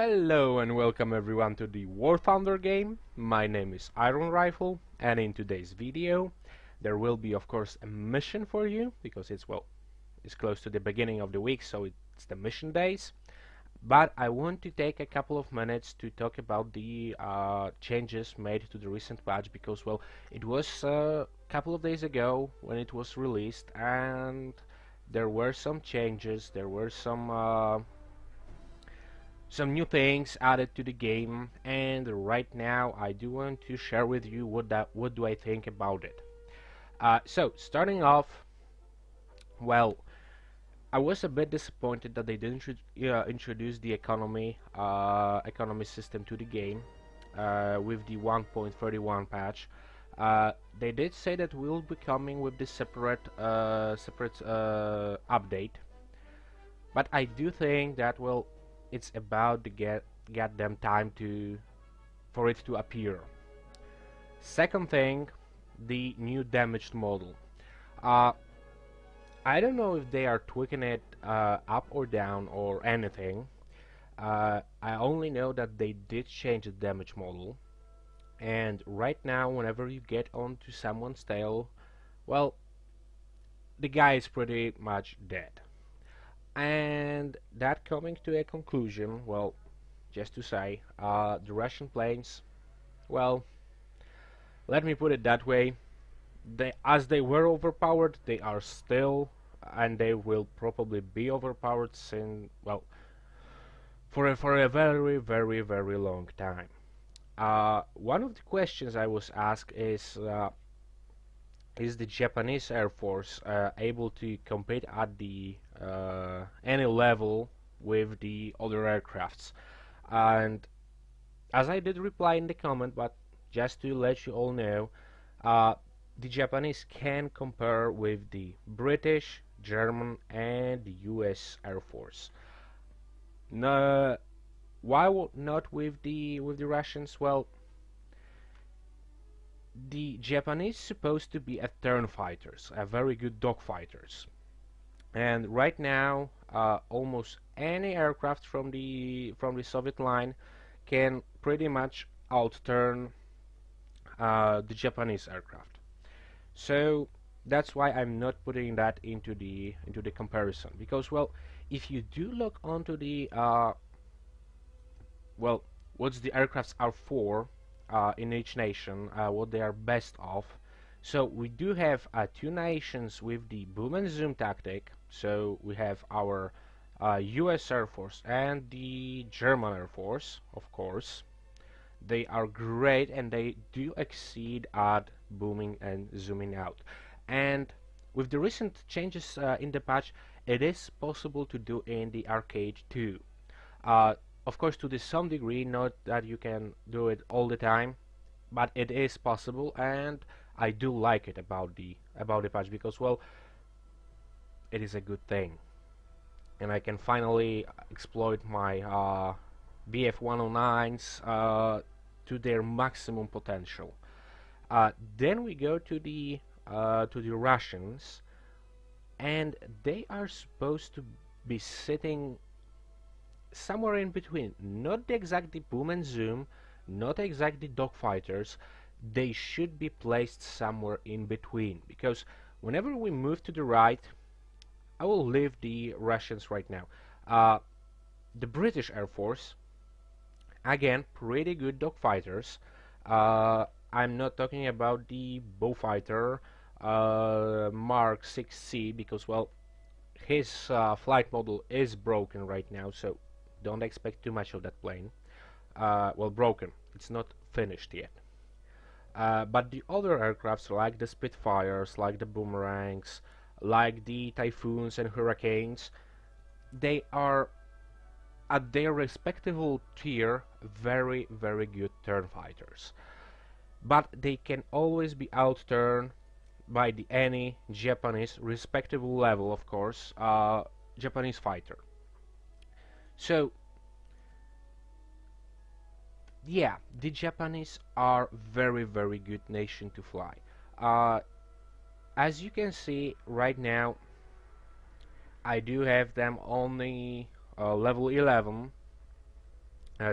Hello and welcome everyone to the War Thunder game. My name is RavenProDesign, and in today's video there will be of course a mission for you because it's close to the beginning of the week, so it's the mission days. But I want to take a couple of minutes to talk about the changes made to the recent patch because it was a couple of days ago when it was released, and there were some changes, there were some new things added to the game, and right now I do want to share with you what do I think about it. So starting off, well, I was a bit disappointed that they didn't introduce the economy system to the game with the 1.31 patch. They did say that we'll be coming with this separate update, but I do think that it's about to get them time for it to appear. Second thing, the new damaged model. I don't know if they are tweaking it up or down or anything. I only know that they did change the damage model, and right now whenever you get onto someone's tail, well, the guy is pretty much dead. And that coming to a conclusion, well, just to say, the Russian planes, well, let me put it that way, as they were overpowered, they are still, and they will probably be overpowered since, well, for a very, very, very long time. One of the questions I was asked is the Japanese Air Force able to compete at the any level with the other aircrafts? And as I did reply in the comment, but just to let you all know, the Japanese can compare with the British, German, and the US Air Force. No, why not with the Russians? Well, the Japanese supposed to be a turn fighters, a very good dog fighters, and right now almost any aircraft from the Soviet line can pretty much outturn the Japanese aircraft. So that's why I'm not putting that into the comparison, because well, if you do look onto the what's the aircrafts are for in each nation, what they are best of. So we do have two nations with the boom and zoom tactic. So we have our US Air Force and the German Air Force, of course. They are great and they do exceed at booming and zooming out. And with the recent changes in the patch, it is possible to do in the arcade too. Of course, to some degree, not that you can do it all the time, but it is possible, and I do like it about the patch because well, it is a good thing, and I can finally exploit my BF-109s to their maximum potential. Then we go to the Russians, and they are supposed to be sitting somewhere in between, not exactly boom and zoom, not exactly dogfighters. They should be placed somewhere in between, because whenever we move to the right, I will leave the Russians right now. The British Air Force, again, pretty good dogfighters. I'm not talking about the Beaufighter Mark 6C, because well, his flight model is broken right now, so don't expect too much of that plane. Well, broken. It's not finished yet. But the other aircrafts, like the Spitfires, like the Boomerangs, like the Typhoons and Hurricanes, they are at their respectable tier very, very good turn fighters. But they can always be outturned by any Japanese respectable level, of course, Japanese fighter. So yeah, the Japanese are very, very good nation to fly. As you can see right now, I do have them only level 11,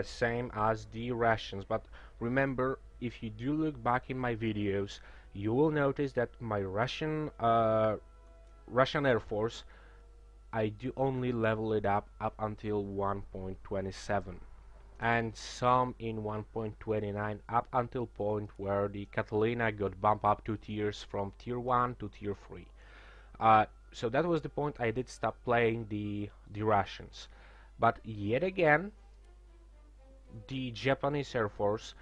same as the rations. But remember, if you do look back in my videos, you will notice that my Russian Air Force, I do only level it up until 1.27, and some in 1.29 up until point where the Catalina got bumped up 2 tiers from tier 1 to tier 3. So that was the point I did stop playing the Russians. But yet again, the Japanese Air Force,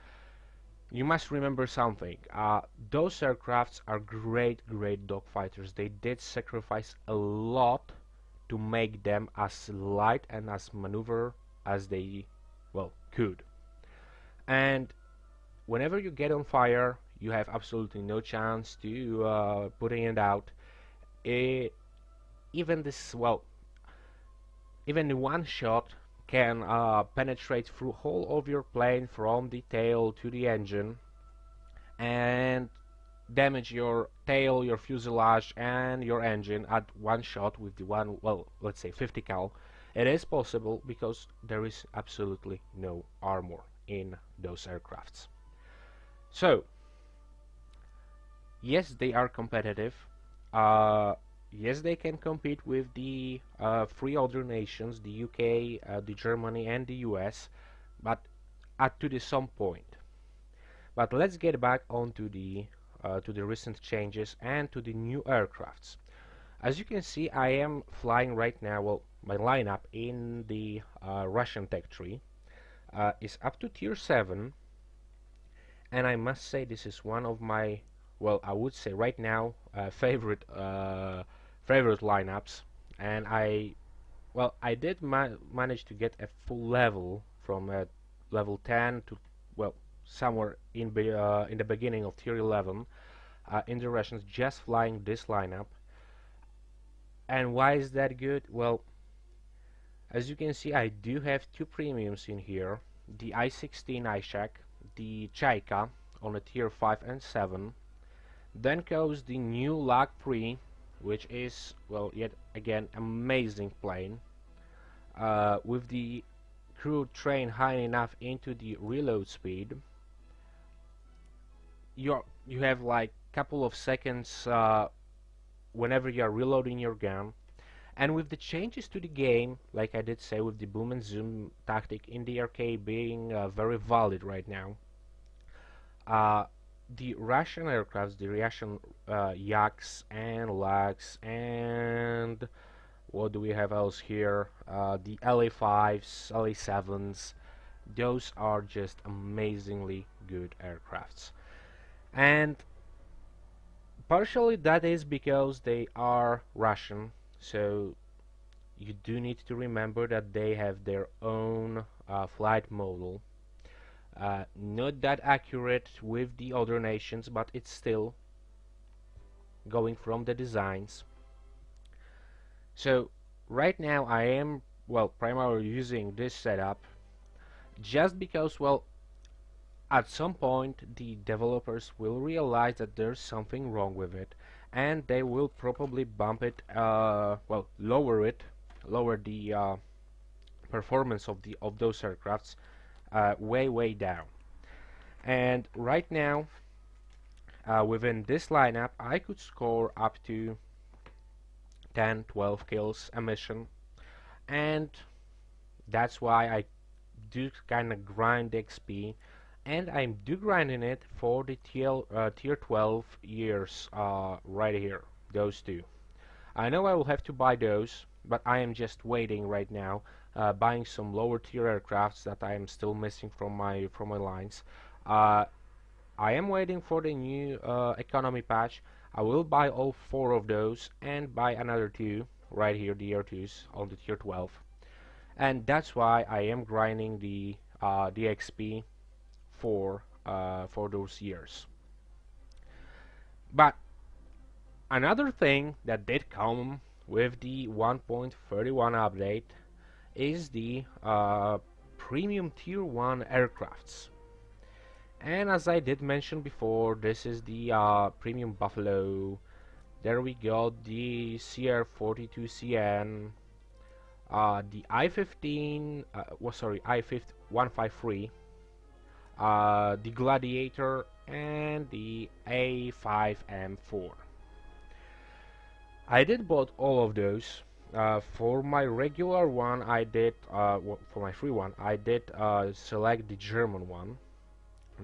you must remember something. Those aircrafts are great dogfighters. They did sacrifice a lot to make them as light and as maneuver as they, well, could. And whenever you get on fire, you have absolutely no chance to putting it out. Even this, well, even one shot can penetrate through whole of your plane from the tail to the engine and damage your tail, your fuselage, and your engine at one shot with the one, well, let's say 50 cal. It is possible because there is absolutely no armor in those aircrafts. So, yes, they are competitive. Yes, they can compete with the three other nations, the UK, the Germany, and the US, but at to the some point. But let's get back onto the to the recent changes and to the new aircrafts. As you can see, I am flying right now. Well, my lineup in the Russian tech tree is up to tier 7, and I must say this is one of my, well, I would say right now favorite lineups. And I did manage to get a full level from level 10 to, well, somewhere in the beginning of tier 11 in the Russians, just flying this lineup. And why is that good? Well, as you can see, I do have two premiums in here, the I-16 Ishak, the Chaika on a tier 5 and 7. Then goes the new Lag 3, which is, well, yet again amazing plane, with the crew trained high enough into the reload speed. You have like couple of seconds whenever you are reloading your gun. And with the changes to the game, like I did say, with the boom and zoom tactic in the arcade being very valid right now, the Russian aircrafts, the Russian Yaks and Lags, and what do we have else here? The LA-5s, LA-7s, those are just amazingly good aircrafts. And partially that is because they are Russian, so you do need to remember that they have their own flight model. Not that accurate with the other nations, but it's still going from the designs. So right now I am, well, primarily using this setup just because, well, at some point the developers will realize that there's something wrong with it, and they will probably bump it, well, lower the performance of those aircrafts way down. And right now, within this lineup, I could score up to 10-12 kills a mission, and that's why I do kind of grind XP, and I'm do grinding it for the tier 12 years right here, those two. I know I will have to buy those, but I am just waiting right now, buying some lower tier aircrafts that I am still missing from my lines. I am waiting for the new economy patch. I will buy all 4 of those and buy another 2 right here, the tier 2s on the tier 12. And that's why I am grinding the XP for those years. But another thing that did come with the 1.31 update is the premium tier 1 aircrafts. And as I did mention before, this is the premium Buffalo. There we got the CR42CN, the I-15, well, sorry, 153, the Gladiator, and the A5M4. I did bought all of those. For my regular one, I did for my free one, I did select the German one,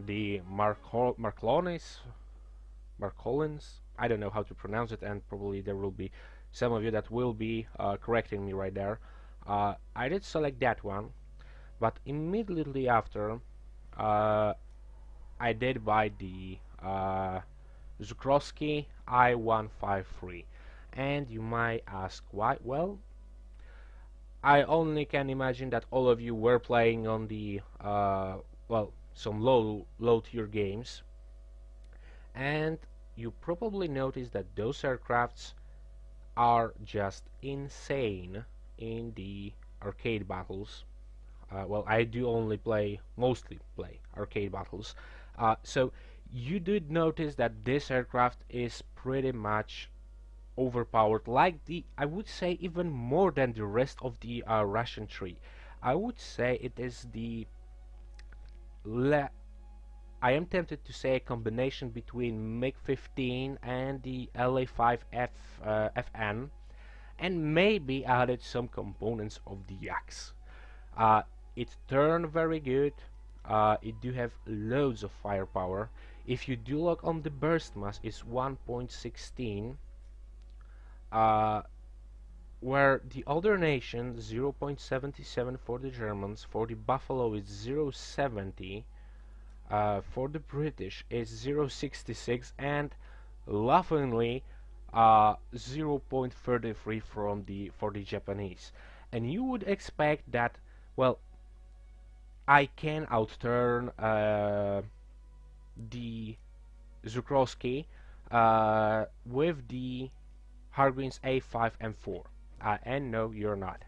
the Marcolins. I don't know how to pronounce it, and probably there will be some of you that will be correcting me right there. I did select that one, but immediately after, I did buy the Zukrowski I-153. And you might ask why? Well, I only can imagine that all of you were playing on the well, some low tier games, and you probably noticed that those aircrafts are just insane in the arcade battles. Well, I do mostly play arcade battles, so you did notice that this aircraft is pretty much overpowered, like I would say even more than the rest of the Russian tree. I would say it is I am tempted to say a combination between MiG-15 and the LA-5F FN, and maybe added some components of the Yak. It turned very good. It do have loads of firepower. If you do look on the burst mass, it's 1.16. Where the other nation 0.77 for the Germans, for the Buffalo is 0.70, for the British is 0.66, and laughingly 0.33 for the Japanese. And you would expect that, well, I can outturn the Zukrowski with the Hargreaves A5M4, and no, you're not.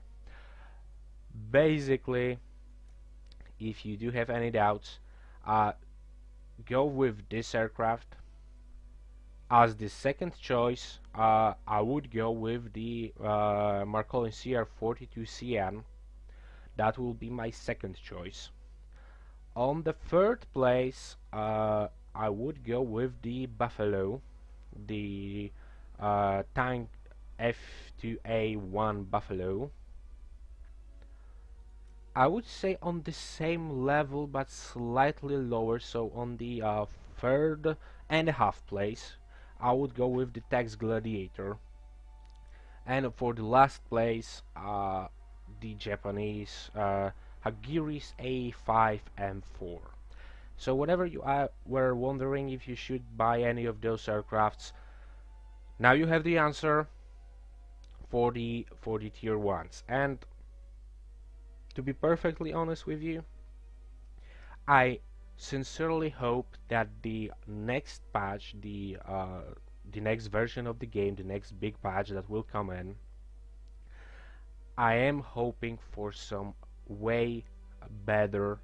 Basically, if you do have any doubts, go with this aircraft. As the second choice, I would go with the Marcolin CR42CN. That will be my second choice. On the third place, I would go with the Buffalo, the tank F2A1 Buffalo. I would say on the same level but slightly lower, so on the third and a half place I would go with the Tex Gladiator. And for the last place, the Japanese Hagiris A5M4. So whatever you were wondering if you should buy any of those aircrafts, now you have the answer for the tier 1s. And to be perfectly honest with you, I sincerely hope that the next patch, the next version of the game, the next big patch that will come in, I am hoping for some way better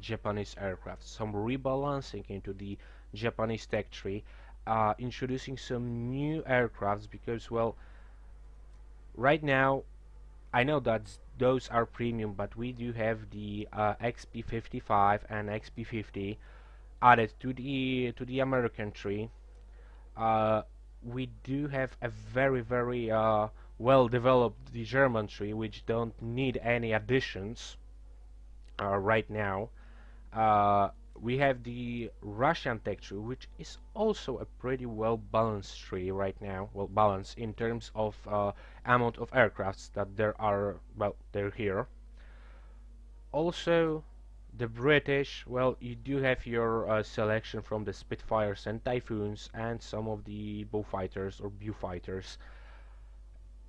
Japanese aircraft, some rebalancing into the Japanese tech tree, introducing some new aircrafts, because, well, right now I know that those are premium, but we do have the XP55 and XP50 added to the American tree. We do have a very well developed the German tree, which don't need any additions right now. We have the Russian tech tree, which is also a pretty well balanced tree right now. Well balanced in terms of amount of aircrafts that there are. Well, they're here. Also, the British, well, you do have your selection from the Spitfires and Typhoons and some of the Beaufighters or Beaufighters.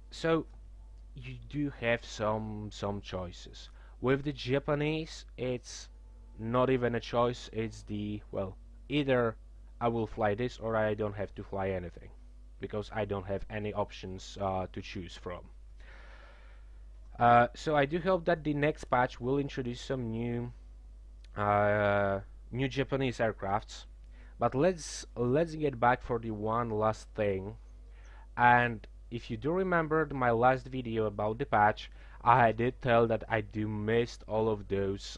So you do have some choices. With the Japanese, it's not even a choice. It's the, well, either I will fly this or I don't have to fly anything, because I don't have any options to choose from. So I do hope that the next patch will introduce some new Japanese aircrafts. But let's get back for the one last thing, and if you do remember my last video about the patch, I did tell that I do missed all of those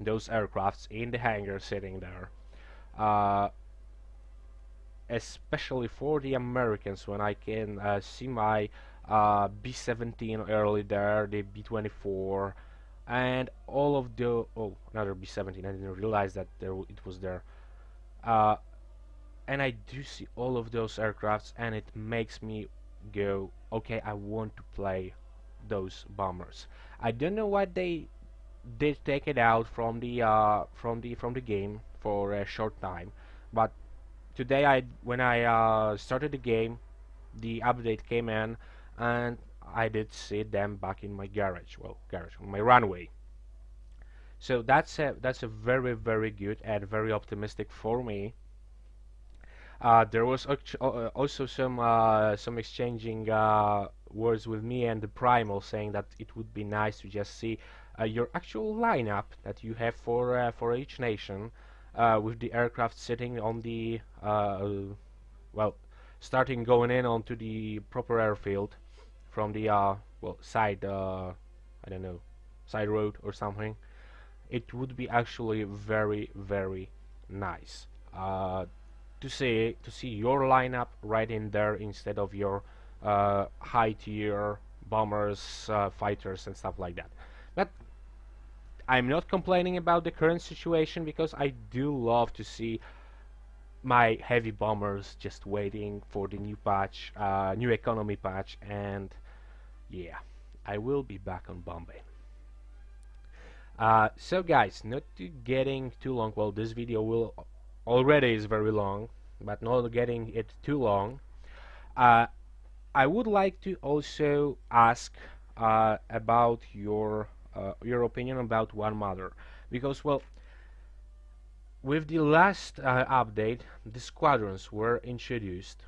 aircrafts in the hangar sitting there. Uh, Especially for the Americans, when I can see my B-17 early there, the B-24, and all of the another B-17. I didn't realize that it was there. Uh, and I do see all of those aircrafts, and it makes me go, okay, I want to play those bombers. I don't know why they did take it out from the game for a short time, but today when I started the game, the update came in, and I did see them back in my garage. Well, garage on my runway. So that's a very very good and very optimistic for me. There was also some exchanging words with me and the Primal, saying that it would be nice to just see your actual lineup that you have for each nation, with the aircraft sitting on the well, starting going in onto the proper airfield from the side, I don't know, side road or something. It would be actually very very nice to see your lineup right in there instead of your high tier bombers, fighters and stuff like that. But I'm not complaining about the current situation, because I do love to see my heavy bombers just waiting for the new patch, new economy patch. And yeah, I will be back on Bombay. So guys, not to getting too long, well, this video will already is very long, but not getting it too long, I would like to also ask about your opinion about one matter, because well, with the last update, the squadrons were introduced,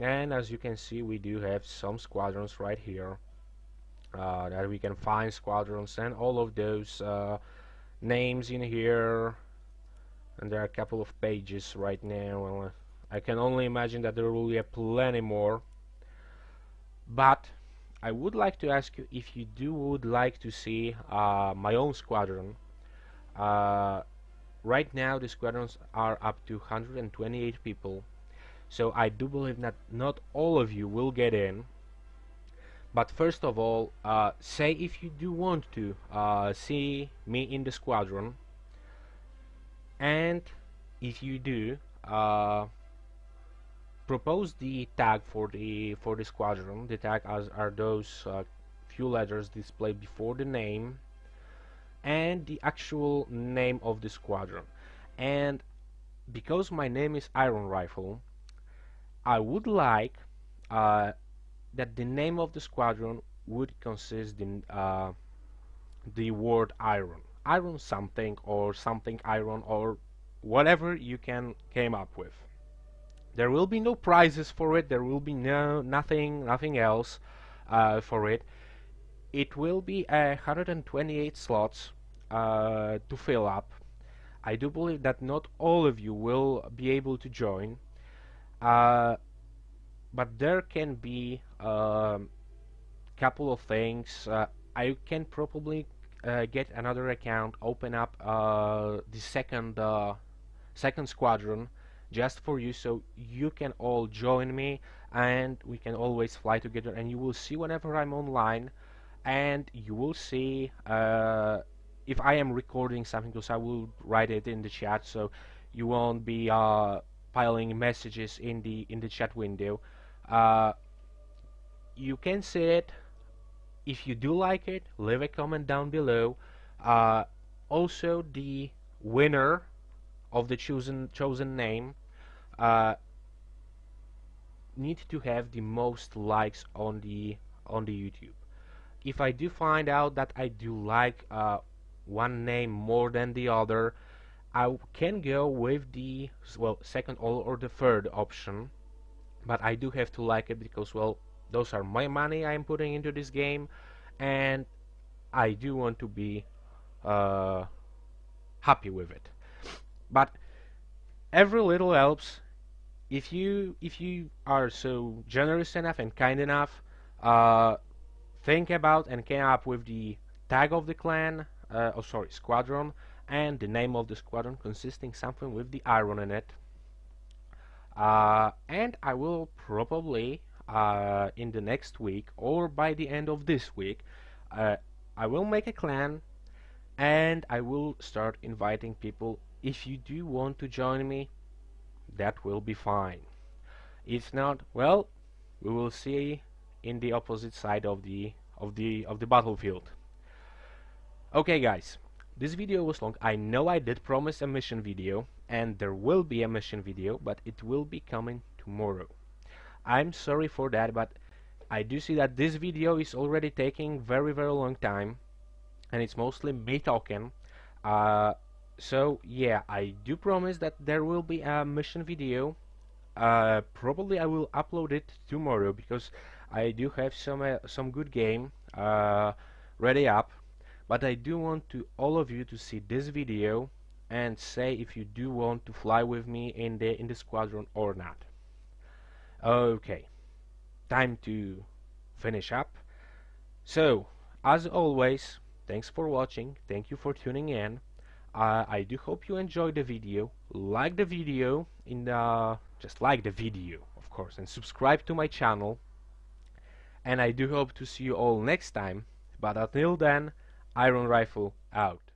and as you can see, we do have some squadrons right here, that we can find squadrons, and all of those names in here, and there are a couple of pages right now. Well, I can only imagine that there will be plenty more, but I would like to ask you if you would like to see my own squadron. Right now the squadrons are up to 128 people, so I do believe that not all of you will get in. But first of all, say if you do want to see me in the squadron, and if you do, propose the tag for the squadron. The tag are those few letters displayed before the name and the actual name of the squadron. And because my name is RavenProDesign, I would like that the name of the squadron would consist in the word iron something, or something iron, or whatever you can came up with. There will be no prizes for it. There will be nothing else for it. It will be 128 slots to fill up. I do believe that not all of you will be able to join, but there can be couple of things. I can probably get another account, open up the second squadron just for you, so you can all join me and we can always fly together, and you will see whenever I'm online, and you will see if I am recording something, because I will write it in the chat, so you won't be piling messages in the chat window. You can see it. If you do like it, leave a comment down below. Also, the winner of the chosen name need to have the most likes on the YouTube. If I do find out that I do like one name more than the other, I can go with the second or the third option, but I do have to like it, because well, those are my money I'm putting into this game, and I do want to be happy with it. But every little helps. if you are so generous enough and kind enough, uh, think about and came up with the tag of the clan, oh sorry, squadron, and the name of the squadron consisting something with the iron in it. And I will probably in the next week or by the end of this week, uh, I will make a clan and I will start inviting people. If you do want to join me, that will be fine. If not, well, we will see in the opposite side of the battlefield. Okay, guys, this video was long. I know I did promise a mission video, and there will be a mission video, but it will be coming tomorrow. I'm sorry for that, but I do see that this video is already taking very long time, and it's mostly me talking. So yeah, I do promise that there will be a mission video. Probably I will upload it tomorrow because I do have some good game ready up, but I do want to all of you to see this video and say if you do want to fly with me in the squadron or not. Okay, time to finish up. So as always, thanks for watching, thank you for tuning in. I do hope you enjoyed the video. Like the video just like the video, of course, and subscribe to my channel. And I do hope to see you all next time. But until then, Iron Rifle out.